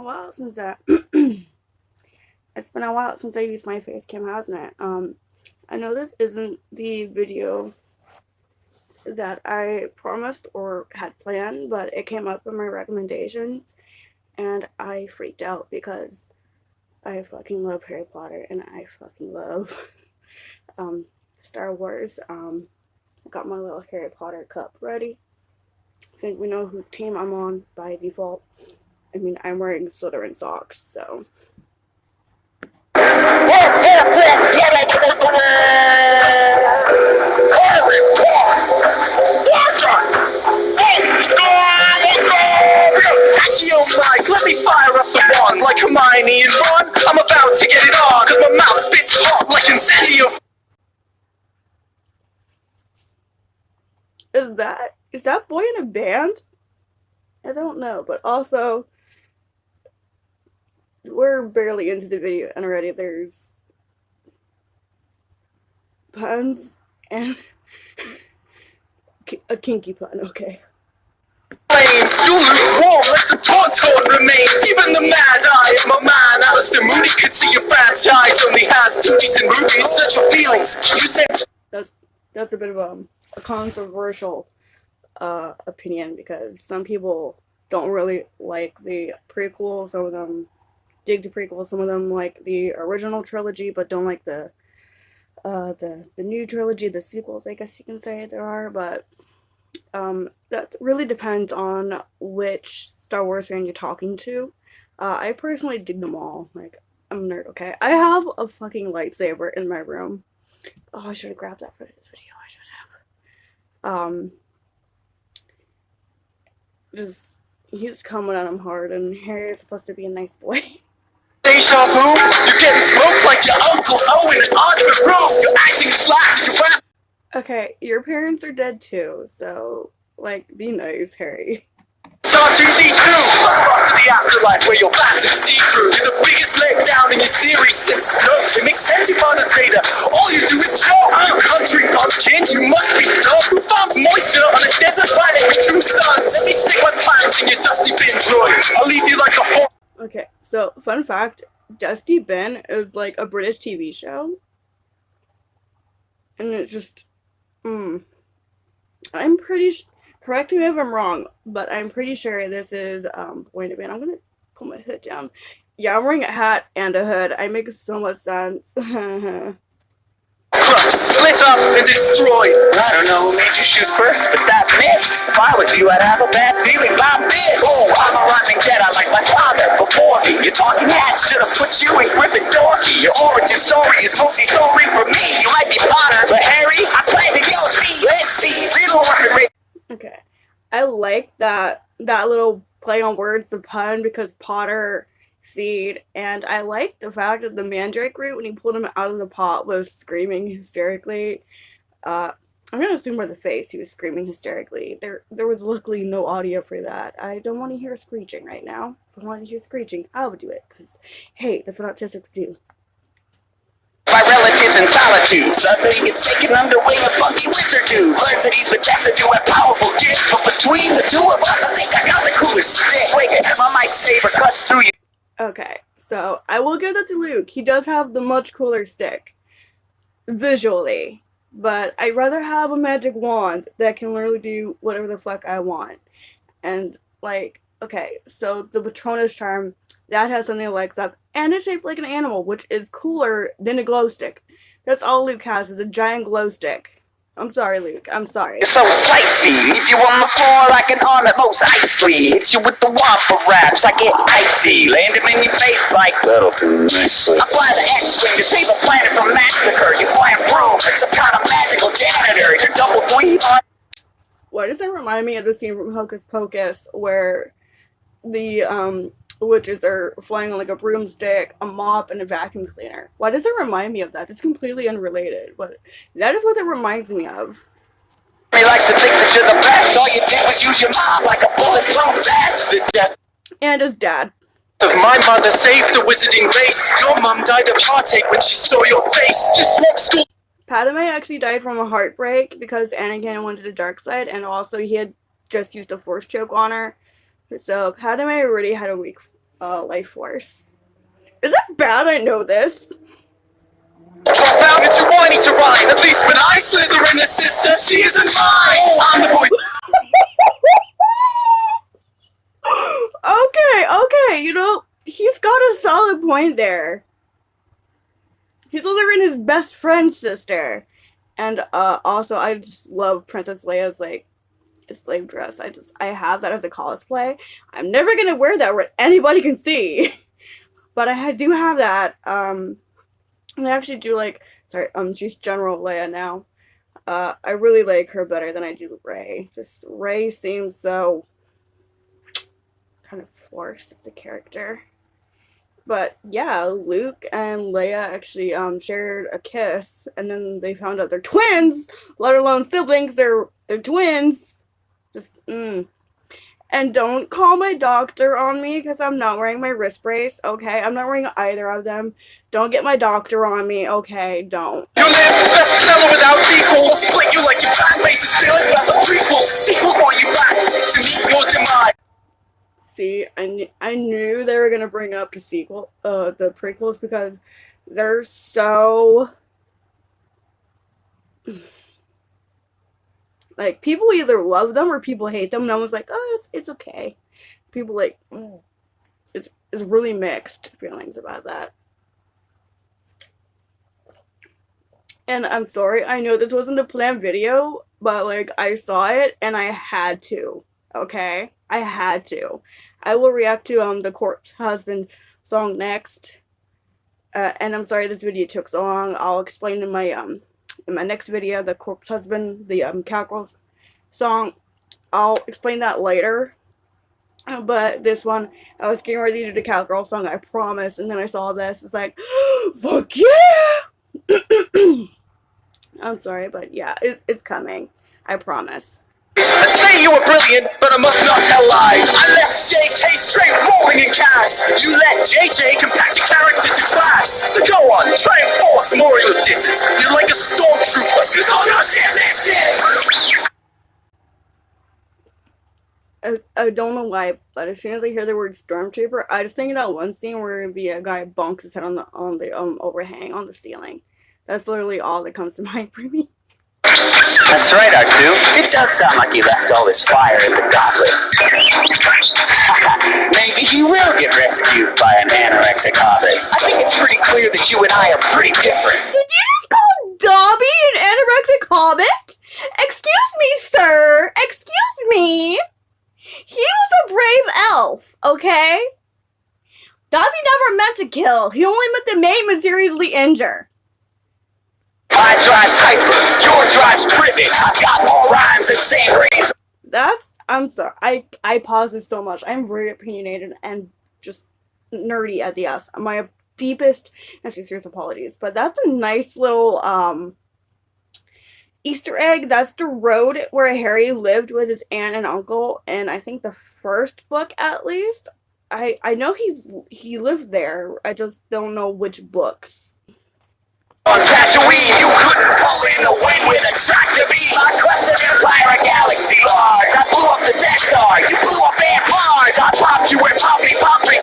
while since that. It's been a while since I used my face cam, hasn't it? I know this isn't the video that I promised or had planned, but it came up in my recommendations, and I freaked out because I fucking love Harry Potter and I fucking love Star Wars. I got my little Harry Potter cup ready. I think we know whose team I'm on by default. I mean, I'm wearing Slytherin socks, so. Let me fire up the wand like Hermione and Ron. I'm about to get it on, cause my mouth spits hot like incendio. Is that boy in a band? I don't know, but also we're barely into the video and already there's puns and a kinky pun, okay. Flames, still lukewarm like some tauntaun remains. Even the mad eye of my man Alistair Moody could see your franchise only has duties and movies. Such your feelings. You said that's a bit of a controversial opinion because some people don't really like the prequel. Some of them dig the prequel. Some of them like the original trilogy, but don't like the new trilogy, the sequels, I guess you can say there are. But that really depends on which Star Wars fan you're talking to. I personally dig them all. Like, I'm a nerd, okay? I have a fucking lightsaber in my room. Oh, I should have grabbed that for this video. I should have. He's coming at him hard, and Harry is supposed to be a nice boy. Deja vu, you're getting smoked like your Uncle Owen and Audra Rose. You're acting flat, you're rap. Okay, your parents are dead too, so, like, be nice, Harry. R2D2, off to the afterlife where you're back to see-through. You're the biggest letdown in your series since Snoke. It makes sense you found us later. All you do is joke. You country bumpkin, you must be dumb. Who farms moisture on a desert planet with 2 suns? Let me stick my plants in your dusty bin droid. I'll leave you like a whole. Okay, so, fun fact, Dusty Bin is like a British TV show. And it just, I'm pretty correct me if I'm wrong, but I'm pretty sure this is, wait a minute, I'm gonna pull my hood down. Yeah, I'm wearing a hat and a hood. I make so much sense. Split up and destroyed. I don't know who made you shoot first, but that missed. If I was you, I'd have a bad feeling about this. Oh, I'm a rhyming Jedi like my father before me. Your talking hat should have put you in Gryffindor. Your origin story is mostly story for me. You might be Potter, but Harry, I planted your seed. Let's see, little orphan. Okay, I like that little play on words, the pun, because Potter, seed, and I like the fact that the mandrake root, when he pulled him out of the pot, was screaming hysterically. I'm gonna assume by the face he was screaming hysterically. There was luckily no audio for that. I don't want to hear screeching right now. If I want to hear screeching, I would do it, because, hey, that's what autistics do. My relatives in solitude suddenly gets taken under wing a funky wizard dude. Learns that he's Bethesda do have powerful gifts, but between the two of us, I think I got the coolest stick. Wait, my lightsaber cuts through you. Okay, so I will give that to Luke. He does have the much cooler stick, visually, but I'd rather have a magic wand that can literally do whatever the fuck I want. And, like, okay, so the Patronus charm, that has something that lights up, and it's shaped like an animal, which is cooler than a glow stick. That's all Luke has, is a giant glow stick. I'm sorry, Luke. I'm sorry. You're so slicey. Leave you on the floor like an arm at most icely. Hit you with the whopper raps. I get icy. Land him in your face like that'll do nicely. I fly the X-wing to save a planet from massacre. You fly a broom. It's some kind of magical janitor. You're double dweeb. Why does that remind me of the scene from Hocus Pocus where the witches are flying on like a broomstick, a mop, and a vacuum cleaner? Why does it remind me of that? It's completely unrelated, but that is what it reminds me of. He likes to think that you're the best. All you did was use your mom like a bulletproof vest. The death and his dad of my mother saved the wizarding race. Your mom died of heartache when she saw your face. You swamped school. Padme actually died from a heartbreak because Anakin went to the dark side, and also he had just used a force choke on her. So Padme already had a weak life force. Is that bad? I know this. Found it too whiny to rhyme. At least when I slither in the sister, she isn't mine. I'm the boy. Okay, you know, he's got a solid point there. He's slithering his best friend's sister. And also I just love Princess Leia's like slave dress. I have that as a cosplay. I'm never gonna wear that where anybody can see. But I do have that. And I actually do like, sorry, she's General Leia now. I really like her better than I do Rey. Just Rey seems so kind of forced as a character. But yeah, Luke and Leia actually shared a kiss, and then they found out they're twins, let alone siblings. They're twins. Just And don't call my doctor on me because I'm not wearing my wrist brace, okay? I'm not wearing either of them. Don't get my doctor on me, okay? Don't. You live bestseller without equals. Split you like your back bases feelings about the prequels. Sequels want you back to meet your demise. See, I knew they were gonna bring up the prequels because they're so like people either love them or people hate them. And I was like, oh, it's okay. People like it's really mixed feelings about that. And I'm sorry, I know this wasn't a planned video, but like I saw it and I had to. Okay, I had to. I will react to the Corpse Husband song next. And I'm sorry this video took so long. I'll explain in my next video the Corpse Husband, the Cowgirls song. I'll explain that later. But this one, I was getting ready to do the Cowgirl song, I promise. And then I saw this. It's like, fuck yeah! I'm sorry, but yeah, it's coming. I promise. I'd say you were brilliant, but I must not tell lies. I left JK straight rolling in cash. You let JJ compact your character to clash. So go on, try and force more of your disses. You're like a stormtrooper. Cause all your shit. I don't know why, but as soon as I hear the word stormtrooper, I just think of that one scene where it'd be a guy bonks his head on the overhang on the ceiling. That's literally all that comes to mind for me. That's right, R2. It does sound like he left all his fire in the goblet. Maybe he will get rescued by an anorexic hobbit. I think it's pretty clear that you and I are pretty different. Did you just call Dobby an anorexic hobbit? Excuse me, sir. Excuse me. He was a brave elf, okay? Dobby never meant to kill. He only meant to maim and seriously injure. My drive's hyper, your drive's privet. I've got more rhymes than same rings. I'm sorry. I pause this so much. I'm very opinionated and just nerdy at the ass. My deepest and sincerest apologies. But that's a nice little Easter egg. That's the road where Harry lived with his aunt and uncle, and I think the first book at least. I know he lived there. I just don't know which books. On Tatooine, you couldn't pull in the wind with a tractor beam. I crushed an empire, a galaxy large. I blew up the Death Star. You blew up Aunt Mars. I popped you with poppy.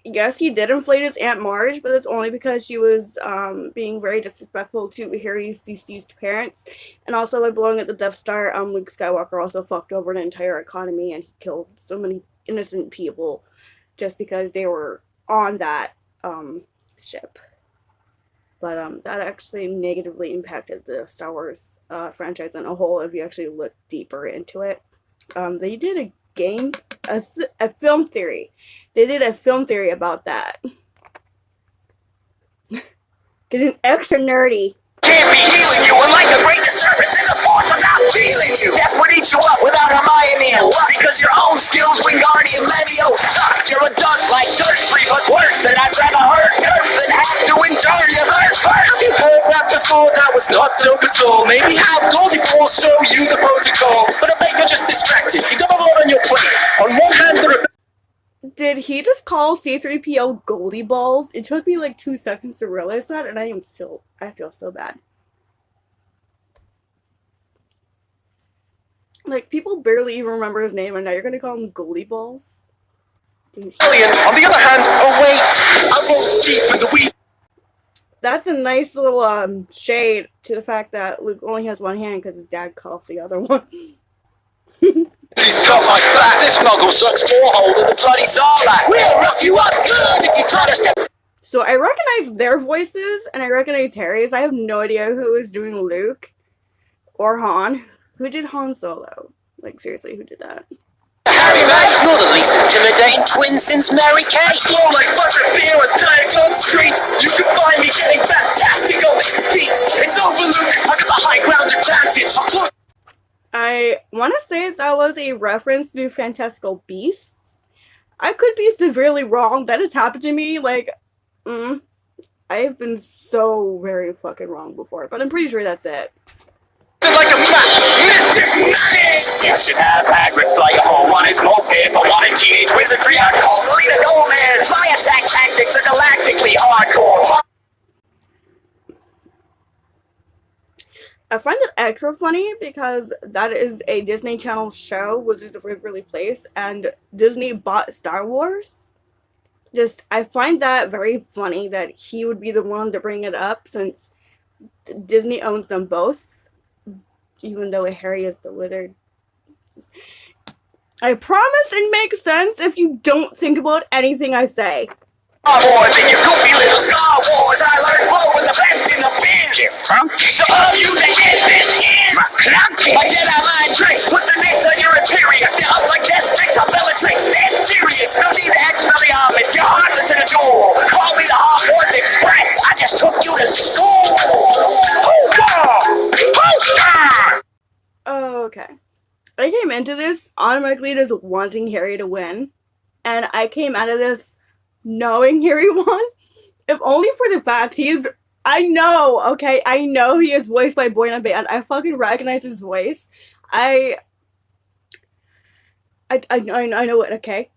Yes, he did inflate his Aunt Marge, but it's only because she was being very disrespectful to Harry's deceased parents. And also by blowing up the Death Star, Luke Skywalker also fucked over an entire economy and he killed so many innocent people just because they were on that ship. But that actually negatively impacted the Star Wars franchise in a whole if you actually look deeper into it. They did a film theory. They did a film theory about that. Getting extra nerdy. Can't be healing you, unlike the great disturbance in the force, I'm not healing you. Death would eat you up without Hermione and what? Because your own skills, Wingardium Leviosa, suck. You're a dud like Dursley, but worse. And I'd rather hurt nerfs than have to endure your hurt first. Have you heard that before? That was not dope at all. Maybe have Goldie Balls show you the protocol. But I bet you're just distracted. You got a lot on your plate. On one hand, there are... Did he just call C-3PO Goldie Balls? It took me like 2 seconds to realize that, and I feel so bad. Like, people barely even remember his name, and now you're gonna call him Goldie Balls? Dude. On the other hand, oh wait, I won't keep with the weasel. That's a nice little shade to the fact that Luke only has one hand because his dad cut off the other one. He's got like that. This muggle sucks more hole than the bloody Sarlacc. We'll rock you up good if you try to step. So I recognize their voices and I recognize Harry's. I have no idea who is doing Luke or Han. Who did Han Solo? Like seriously, who did that? Harry, mate, you're the least intimidating twin since Mary Kate. Flow like butter beer on Diet Coke streets. You can find me getting fantastic on these beats. It's over, Luke. I got the high ground advantage. I want to say that was a reference to Fantastical Beasts. I could be severely wrong. That has happened to me. Like, I've been so very fucking wrong before, but I'm pretty sure that's it. Like a map, Mr. Manic! You should have Hagrid fly your home on his moped. If I wanted teenage wizardry, I'd call Selena Gomez. My attack tactics are galactically hardcore. I find it extra funny because that is a Disney Channel show, Wizards of Waverly Place, and Disney bought Star Wars. I find that very funny that he would be the one to bring it up since Disney owns them both. Even though Harry is the wizard. I promise it makes sense if you don't think about anything I say. Star Wars and your goofy little Star Wars. I learned more with the best in the biz. So all you that get this is my Jedi mind tricks. Put the next on your Imperium. They're up like that sticks on Bellatrix. Dead serious. No need to expel the army. Your heart is in a duel. Call me the Hogwarts Express. I just took you to school. Okay. I came into this automatically just wanting Harry to win. And I came out of this knowing Harry won. If only for the fact I know he is voiced by Boy in a Band. I fucking recognize his voice. I know it, okay?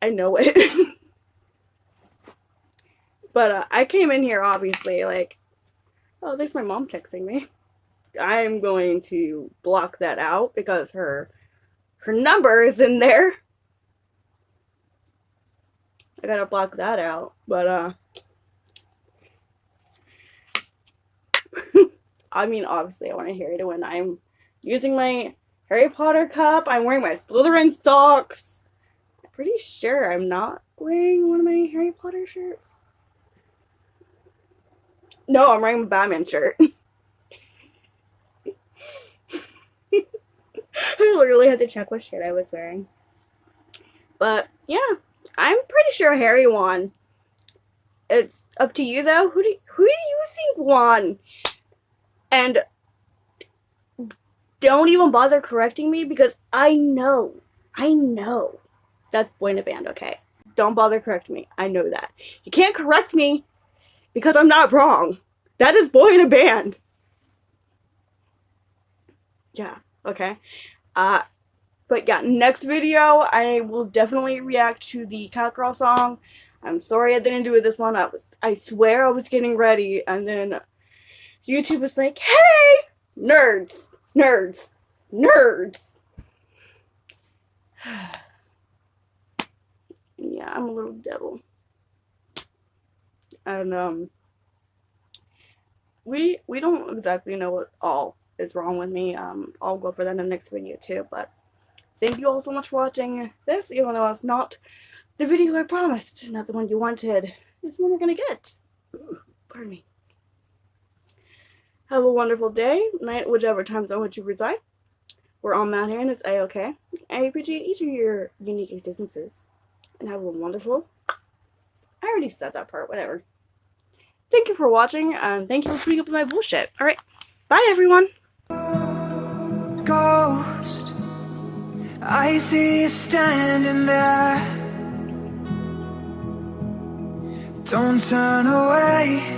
I know it. But I came in here obviously like, oh, there's my mom texting me. I'm going to block that out because her number is in there. I gotta block that out, but I mean, obviously I want Harry to win. I'm using my Harry Potter cup. I'm wearing my Slytherin socks. I'm pretty sure I'm not wearing one of my Harry Potter shirts. No, I'm wearing a Batman shirt. I literally had to check what shirt I was wearing. But yeah, I'm pretty sure Harry won. It's up to you though. Who do you think won? And don't even bother correcting me because I know that's Boy in a Band, okay? Don't bother correcting me. I know that. You can't correct me because I'm not wrong. That is Boy in a Band. Yeah, okay. But yeah, next video, I will definitely react to the Catgirl song. I'm sorry I didn't do it this one. I swear I was getting ready, and then YouTube was like, hey, nerds. Yeah, I'm a little devil. And, we don't exactly know what all is wrong with me. I'll go for that in the next video too, but thank you all so much for watching this, even though it's not the video I promised, not the one you wanted. It's the one you're gonna get. Ooh, pardon me. Have a wonderful day, night, whichever time zone which you reside. We're all Matt here and it's A-OK. I appreciate each of your unique existences. And have a wonderful... I already said that part, whatever. Thank you for watching, and thank you for putting up with my bullshit. Alright, bye everyone! Ghost, I see you standing there. Don't turn away.